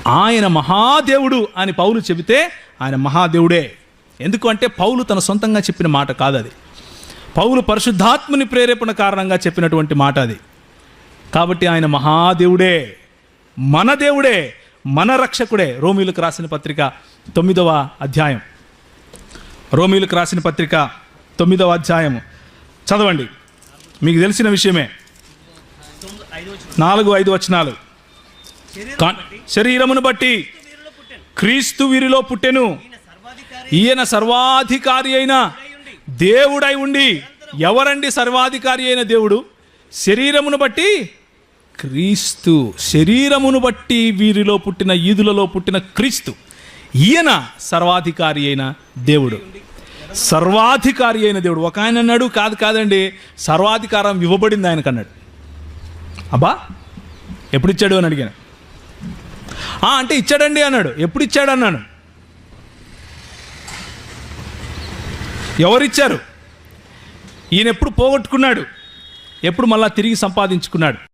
ఆయన మహాదేవుడు అని పౌలు చెబితే ఆయన మహాదేవుడే. ఎందుకు అంటే పౌలు తన సొంతంగా చెప్పిన మాట కాదు అది. పౌలు పరిశుద్ధాత్మని ప్రేరేపణ కారణంగా చెప్పినటువంటి మాట అది. కాబట్టి ఆయన మహాదేవుడే, మన దేవుడే, మన రక్షకుడే. రోమీయులకు రాసిన పత్రిక 9వ అధ్యాయం, రోమీయులకు రాసిన పత్రిక 9వ అధ్యాయం చదవండి. మీకు తెలిసిన విషయమే. 4-5 వచనాలు. శరీరమును బట్టి క్రీస్తు వీరిలో పుట్టెను, ఈయన సర్వాధికారి అయిన దేవుడై ఉండి. ఎవరండి సర్వాధికారి అయిన దేవుడు? శరీరమును బట్టి క్రీస్తు. శరీరమును బట్టి వీరిలో పుట్టిన, యూదులలో పుట్టిన క్రీస్తు, ఈయన సర్వాధికారి అయిన దేవుడు. సర్వాధికారి అయిన దేవుడు. ఒక ఆయన అన్నాడు, కాదండి, సర్వాధికారం ఇవ్వబడింది ఆయనకు అన్నాడు. అబ్బా, ఎప్పుడు ఇచ్చాడు అని అడిగాను. అంటే ఇచ్చాడండి అన్నాడు. ఎప్పుడు ఇచ్చాడు అన్నాను. ఎవరిచ్చారు? ఈయన ఎప్పుడు పోగొట్టుకున్నాడు, ఎప్పుడు మళ్ళా తిరిగి సంపాదించుకున్నాడు.